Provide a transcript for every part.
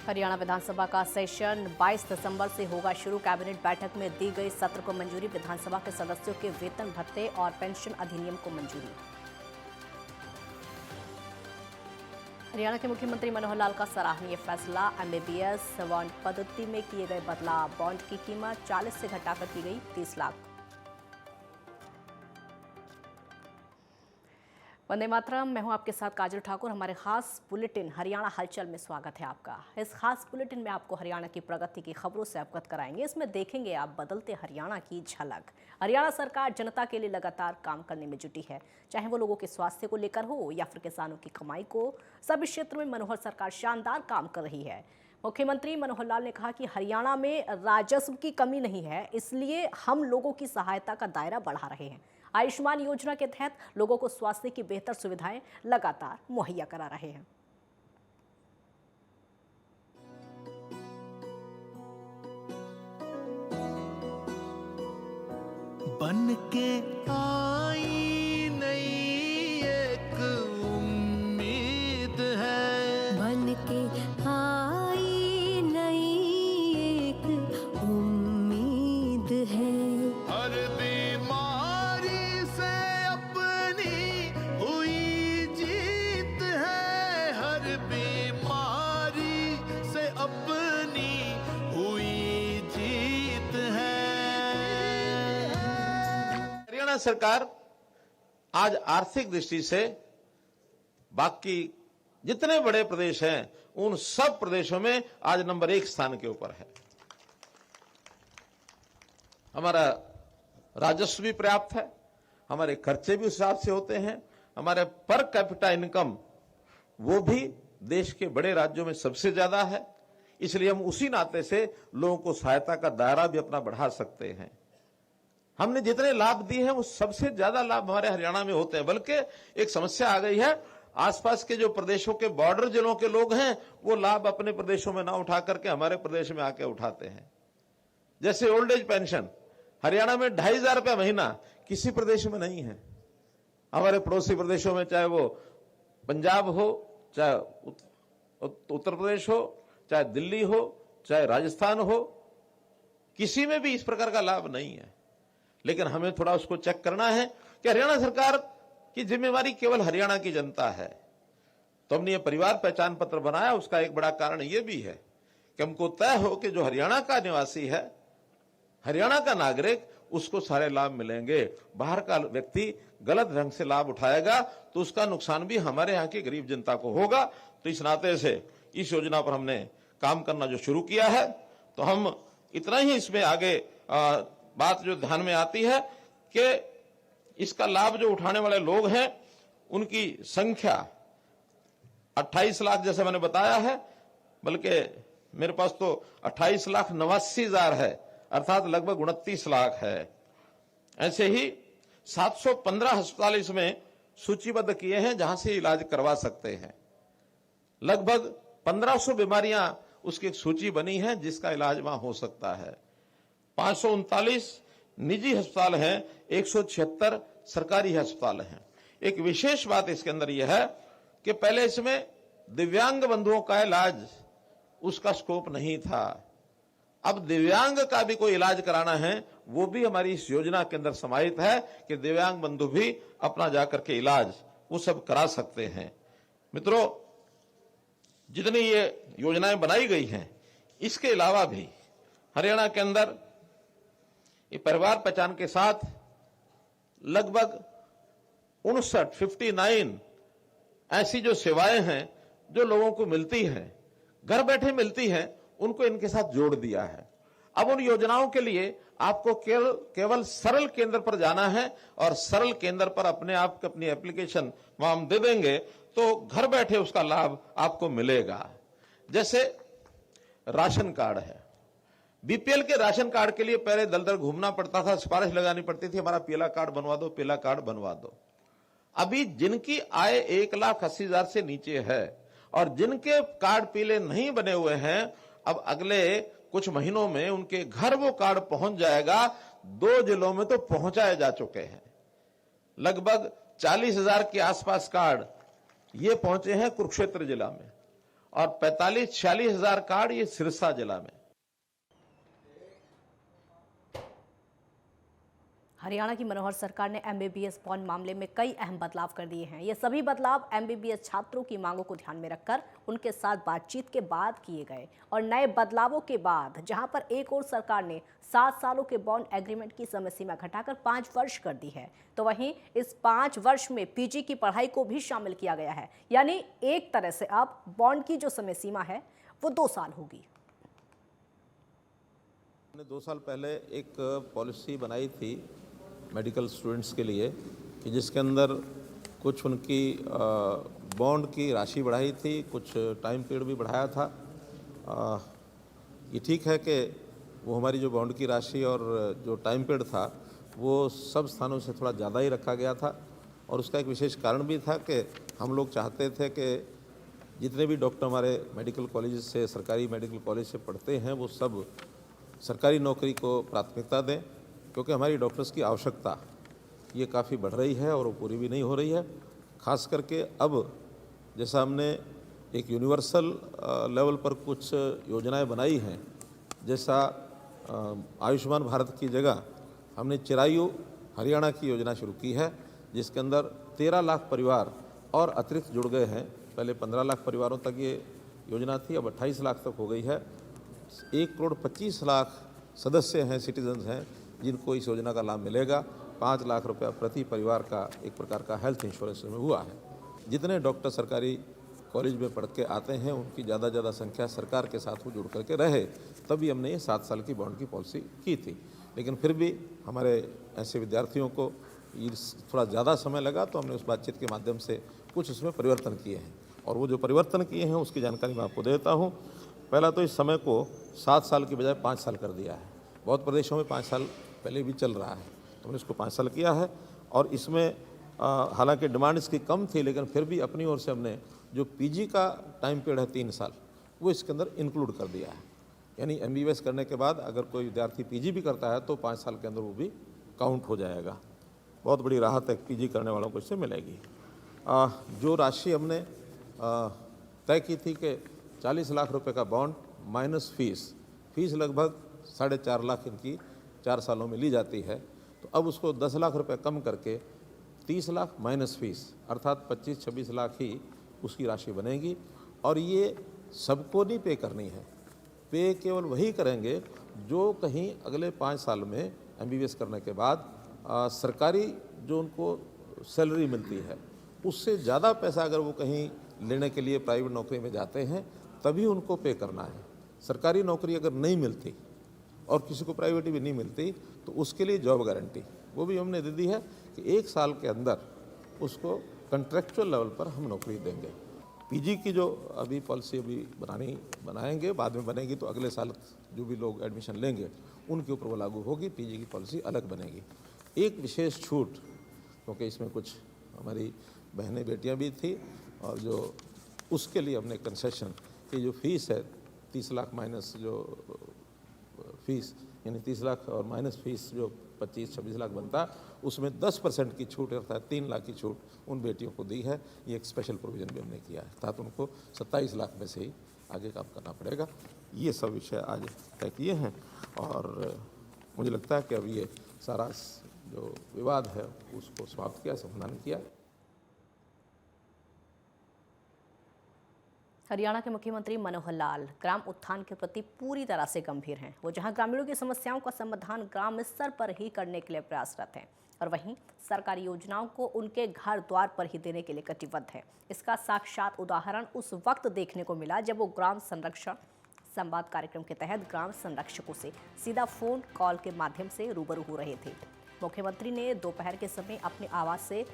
हरियाणा विधानसभा का सेशन 22 दिसंबर से होगा शुरू। कैबिनेट बैठक में दी गई सत्र को मंजूरी। विधानसभा के सदस्यों के वेतन भत्ते और पेंशन अधिनियम को मंजूरी। हरियाणा के मुख्यमंत्री मनोहर लाल का सराहनीय फैसला। एमबीबीएस बॉन्ड पद्धति में किए गए बदलाव। बॉन्ड की कीमत 40 से घटाकर की गई 30 लाख। वंदे मातरम। मैं हूं आपके साथ काजल ठाकुर। हमारे खास बुलेटिन हरियाणा हलचल में स्वागत है आपका। इस खास बुलेटिन में आपको हरियाणा की प्रगति की खबरों से अवगत कराएंगे। इसमें देखेंगे आप बदलते हरियाणा की झलक। हरियाणा सरकार जनता के लिए लगातार काम करने में जुटी है, चाहे वो लोगों के स्वास्थ्य को लेकर हो या फिर किसानों की कमाई को। सभी क्षेत्रों में मनोहर सरकार शानदार काम कर रही है। मुख्यमंत्री मनोहर लाल ने कहा कि हरियाणा में राजस्व की कमी नहीं है, इसलिए हम लोगों की सहायता का दायरा बढ़ा रहे हैं। आयुष्मान योजना के तहत लोगों को स्वास्थ्य की बेहतर सुविधाएं लगातार मुहैया करा रहे हैं। बन के आई नई एक उम्मीद है, बन के आई नई एक उम्मीद है। हर बीमारी से अपनी हुई जीत है, हर बीमारी से अपनी हुई जीत है। हरियाणा सरकार आज आर्थिक दृष्टि से बाकी जितने बड़े प्रदेश हैं उन सब प्रदेशों में आज नंबर 1 स्थान के ऊपर है। हमारा राजस्व भी पर्याप्त है, हमारे खर्चे भी उस हिसाब से होते हैं, हमारे पर कैपिटा इनकम वो भी देश के बड़े राज्यों में सबसे ज्यादा है। इसलिए हम उसी नाते से लोगों को सहायता का दायरा भी अपना बढ़ा सकते हैं। हमने जितने लाभ दिए हैं वो सबसे ज्यादा लाभ हमारे हरियाणा में होते हैं। बल्कि एक समस्या आ गई है, आसपास के जो प्रदेशों के बॉर्डर जिलों के लोग हैं वो लाभ अपने प्रदेशों में ना उठा करके हमारे प्रदेश में आके उठाते हैं। जैसे ओल्ड एज पेंशन हरियाणा में 2500 रुपया महीना किसी प्रदेश में नहीं है। हमारे पड़ोसी प्रदेशों में चाहे वो पंजाब हो, चाहे उत्तर प्रदेश हो, चाहे दिल्ली हो, चाहे राजस्थान हो, किसी में भी इस प्रकार का लाभ नहीं है। लेकिन हमें थोड़ा उसको चेक करना है कि हरियाणा सरकार की जिम्मेवारी केवल हरियाणा की जनता है। तो हमने ये परिवार पहचान पत्र बनाया। उसका एक बड़ा कारण ये भी है कि हमको तय हो कि जो हरियाणा का निवासी है, हरियाणा का नागरिक, उसको सारे लाभ मिलेंगे। बाहर का व्यक्ति गलत ढंग से लाभ उठाएगा तो उसका नुकसान भी हमारे यहाँ की गरीब जनता को होगा। तो इस नाते से इस योजना पर हमने काम करना जो शुरू किया है, तो हम इतना ही इसमें आगे बात जो ध्यान में आती है कि इसका लाभ जो उठाने वाले लोग हैं उनकी संख्या 28 लाख जैसे मैंने बताया है, बल्कि मेरे पास तो 28,89,000 है, अर्थात लगभग 29 लाख है। ऐसे ही 715 अस्पताल इसमें सूचीबद्ध किए हैं जहां से इलाज करवा सकते हैं। लगभग 1500 बीमारियां उसकी एक सूची बनी है जिसका इलाज वहां हो सकता है। 539 निजी अस्पताल हैं, 176 सरकारी अस्पताल हैं। एक विशेष बात इसके अंदर यह है कि पहले इसमें दिव्यांग बंधुओं का इलाज उसका स्कोप नहीं था। अब दिव्यांग का भी कोई इलाज कराना है वो भी हमारी इस योजना के अंदर समाहित है कि दिव्यांग बंधु भी अपना जाकर के इलाज वो सब करा सकते हैं। मित्रों, जितनी ये योजनाएं बनाई गई हैं, इसके अलावा भी हरियाणा के अंदर ये परिवार पहचान के साथ लगभग 59 ऐसी जो सेवाएं हैं जो लोगों को मिलती हैं, घर बैठे मिलती हैं, उनको इनके साथ जोड़ दिया है। अब उन योजनाओं के लिए आपको केवल सरल केंद्र पर जाना है और सरल केंद्र पर अपने आप अपनी एप्लीकेशन वहां हम दे देंगे तो घर बैठे उसका लाभ आपको मिलेगा। जैसे राशन कार्ड है, बीपीएल के राशन कार्ड के लिए पहले दल दल घूमना पड़ता था, सिफारिश लगानी पड़ती थी, हमारा पीला कार्ड बनवा दो, पीला कार्ड बनवा दो। अभी जिनकी आय 1,80,000 से नीचे है और जिनके कार्ड पीले नहीं बने हुए हैं, अब अगले कुछ महीनों में उनके घर वो कार्ड पहुंच जाएगा। 2 जिलों में तो पहुंचाए जा चुके हैं। लगभग 40,000 के आसपास कार्ड ये पहुंचे हैं कुरुक्षेत्र जिला में और 45-46 हजार कार्ड ये सिरसा जिला में। हरियाणा की मनोहर सरकार ने एमबीबीएस बॉन्ड मामले में कई अहम बदलाव कर दिए हैं। ये सभी बदलाव एमबीबीएस छात्रों की मांगों को ध्यान में रखकर उनके साथ बातचीत के बाद किए गए और नए बदलावों के बाद जहां पर एक और सरकार ने 7 सालों के बॉन्ड एग्रीमेंट की समय सीमा घटाकर 5 वर्ष कर दी है, तो वहीं इस 5 वर्ष में पीजी की पढ़ाई को भी शामिल किया गया है। यानी एक तरह से अब बॉन्ड की जो समय सीमा है वो 2 साल होगी। हमने 2 साल पहले एक पॉलिसी बनाई थी मेडिकल स्टूडेंट्स के लिए कि जिसके अंदर कुछ उनकी बॉन्ड की राशि बढ़ाई थी, कुछ टाइम पीरियड भी बढ़ाया था। ये ठीक है कि वो हमारी जो बॉन्ड की राशि और जो टाइम पीरियड था वो सब स्थानों से थोड़ा ज़्यादा ही रखा गया था और उसका एक विशेष कारण भी था कि हम लोग चाहते थे कि जितने भी डॉक्टर हमारे मेडिकल कॉलेज से, सरकारी मेडिकल कॉलेज से पढ़ते हैं, वो सब सरकारी नौकरी को प्राथमिकता दें, क्योंकि हमारी डॉक्टर्स की आवश्यकता ये काफ़ी बढ़ रही है और वो पूरी भी नहीं हो रही है। ख़ास करके अब जैसा हमने एक यूनिवर्सल लेवल पर कुछ योजनाएं बनाई हैं, जैसा आयुष्मान भारत की जगह हमने चिरायु हरियाणा की योजना शुरू की है, जिसके अंदर 13 लाख परिवार और अतिरिक्त जुड़ गए हैं। पहले 15 लाख परिवारों तक ये योजना थी, अब 28 लाख तक हो गई है। 1,25,00,000 सदस्य हैं, सिटीजन्स हैं, जिनको इस योजना का लाभ मिलेगा। 5 लाख रुपया प्रति परिवार का एक प्रकार का हेल्थ इंश्योरेंस में हुआ है। जितने डॉक्टर सरकारी कॉलेज में पढ़ के आते हैं उनकी ज़्यादा ज़्यादा संख्या सरकार के साथ वो जुड़ करके रहे, तभी हमने ये 7 साल की बॉन्ड की पॉलिसी की थी। लेकिन फिर भी हमारे ऐसे विद्यार्थियों को थोड़ा ज़्यादा समय लगा, तो हमने उस बातचीत के माध्यम से कुछ उसमें परिवर्तन किए हैं और वो जो परिवर्तन किए हैं उसकी जानकारी मैं आपको देता हूँ। पहला तो इस समय को 7 साल की बजाय 5 साल कर दिया है। बहुत प्रदेशों में 5 साल पहले भी चल रहा है, तो हमने इसको 5 साल किया है और इसमें हालांकि डिमांड इसकी कम थी, लेकिन फिर भी अपनी ओर से हमने जो पीजी का टाइम पीरियड है 3 साल, वो इसके अंदर इंक्लूड कर दिया है। यानी एमबीबीएस करने के बाद अगर कोई विद्यार्थी पीजी भी करता है तो 5 साल के अंदर वो भी काउंट हो जाएगा। बहुत बड़ी राहत है पीजी करने वालों को इससे मिलेगी। जो राशि हमने तय की थी कि 40 लाख रुपए का बॉन्ड माइनस फीस लगभग 4.5 लाख इनकी 4 सालों में ली जाती है, तो अब उसको 10 लाख रुपए कम करके 30 लाख माइनस फीस अर्थात 25-26 लाख ही उसकी राशि बनेगी। और ये सबको नहीं पे करनी है, पे केवल वही करेंगे जो कहीं अगले 5 साल में एमबीबीएस करने के बाद सरकारी जो उनको सैलरी मिलती है उससे ज़्यादा पैसा अगर वो कहीं लेने के लिए प्राइवेट नौकरी में जाते हैं तभी उनको पे करना है। सरकारी नौकरी अगर नहीं मिलती और किसी को प्राइवेट भी नहीं मिलती तो उसके लिए जॉब गारंटी वो भी हमने दे दी है कि 1 साल के अंदर उसको कंट्रेक्चुअल लेवल पर हम नौकरी देंगे। पीजी की जो अभी पॉलिसी बनाएंगे, बाद में बनेगी तो अगले साल जो भी लोग एडमिशन लेंगे उनके ऊपर वो लागू होगी। पीजी की पॉलिसी अलग बनेगी। एक विशेष छूट, क्योंकि इसमें कुछ हमारी बहनें बेटियां भी थी और जो उसके लिए हमने कंसेशन की जो फीस है 30 लाख माइनस जो फीस यानी 30 लाख और माइनस फीस जो 25-26 लाख बनता, उसमें 10% की छूट अर्थात 3 लाख की छूट उन बेटियों को दी है। ये एक स्पेशल प्रोविज़न भी हमने किया है, अर्थात उनको 27 लाख में से ही आगे काम करना पड़ेगा। ये सब विषय आज तय किए हैं और मुझे लगता है कि अब ये सारा जो विवाद है उसको समाप्त किया, समाधान किया। हरियाणा के मुख्यमंत्री मनोहर लाल ग्राम उत्थान के प्रति पूरी तरह से गंभीर हैं। वो जहां ग्रामीणों की समस्याओं का समाधान ग्राम स्तर पर ही करने के लिए प्रयासरत हैं और वहीं सरकारी योजनाओं को उनके घर द्वार पर ही देने के लिए कटिबद्ध है। इसका साक्षात उदाहरण उस वक्त देखने को मिला जब वो ग्राम संरक्षण संवाद कार्यक्रम के तहत ग्राम संरक्षकों से सीधा फोन कॉल के माध्यम से रूबरू हो रहे थे। मुख्यमंत्री ने दोपहर के समय अपने आवास से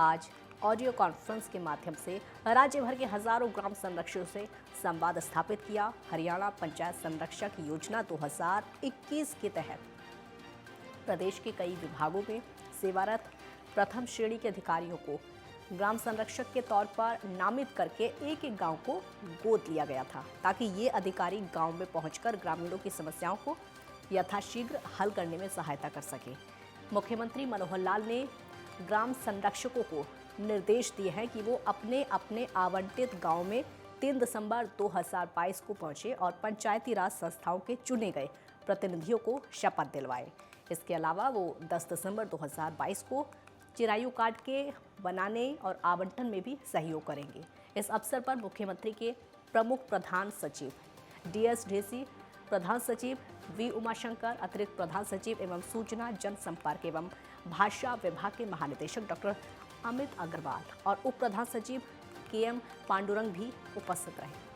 आज ऑडियो कॉन्फ्रेंस के माध्यम से राज्य भर के हजारों ग्राम संरक्षकों से संवाद स्थापित किया। हरियाणा पंचायत संरक्षक योजना 2021 के तहत प्रदेश के कई विभागों में सेवारत प्रथम श्रेणी के अधिकारियों को ग्राम संरक्षक के तौर पर नामित करके एक एक गांव को गोद लिया गया था, ताकि ये अधिकारी गांव में पहुंचकर ग्रामीणों की समस्याओं को यथाशीघ्र हल करने में सहायता कर सके। मुख्यमंत्री मनोहर लाल ने ग्राम संरक्षकों को निर्देश दिए हैं कि वो अपने अपने आवंटित गांव में 3 दिसंबर 2022 को पहुंचे और पंचायती राज संस्थाओं के चुने गए प्रतिनिधियों को शपथ दिलवाए। इसके अलावा वो 10 दिसंबर 2022 को चिरायु कार्ड के बनाने और आवंटन में भी सहयोग करेंगे। इस अवसर पर मुख्यमंत्री के प्रमुख प्रधान सचिव DS ढेसी, प्रधान सचिव V उमाशंकर, अतिरिक्त प्रधान सचिव एवं सूचना जनसंपर्क एवं भाषा विभाग के महानिदेशक डॉक्टर अमित अग्रवाल और उप प्रधान सचिव KM पांडुरंग भी उपस्थित रहे।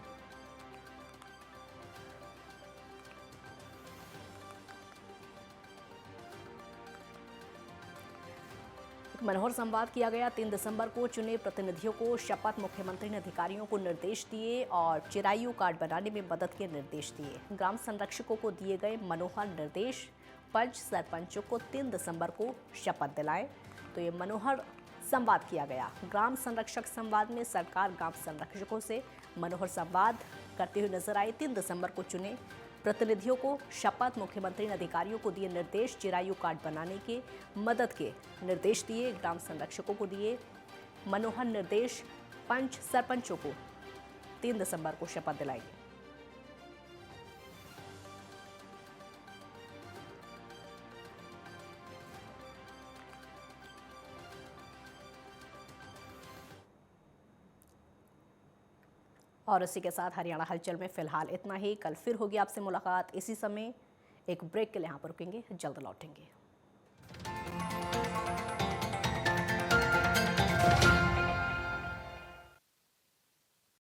मनोहर संवाद किया गया। 3 दिसंबर को चुने प्रतिनिधियों को शपथ। मुख्यमंत्री ने अधिकारियों को निर्देश दिए और चिरायु कार्ड बनाने में मदद के निर्देश दिए। ग्राम संरक्षकों को दिए गए मनोहर निर्देश। पंच सरपंचों को 3 दिसंबर को शपथ दिलाएं। तो ये मनोहर संवाद किया गया। ग्राम संरक्षक संवाद में सरकार ग्राम संरक्षकों से मनोहर संवाद करते हुए नजर आई। 3 दिसंबर को चुने प्रतिनिधियों को शपथ। मुख्यमंत्री ने अधिकारियों को दिए निर्देश। चिरायु कार्ड बनाने के मदद के निर्देश दिए। ग्राम संरक्षकों को दिए मनोहर निर्देश। पंच सरपंचों को 3 दिसंबर को शपथ दिलाएंगे। और इसी के साथ हरियाणा हलचल में फिलहाल इतना ही। कल फिर होगी आपसे मुलाकात इसी समय। एक ब्रेक के लिए यहाँ पर रुकेंगे, जल्द लौटेंगे।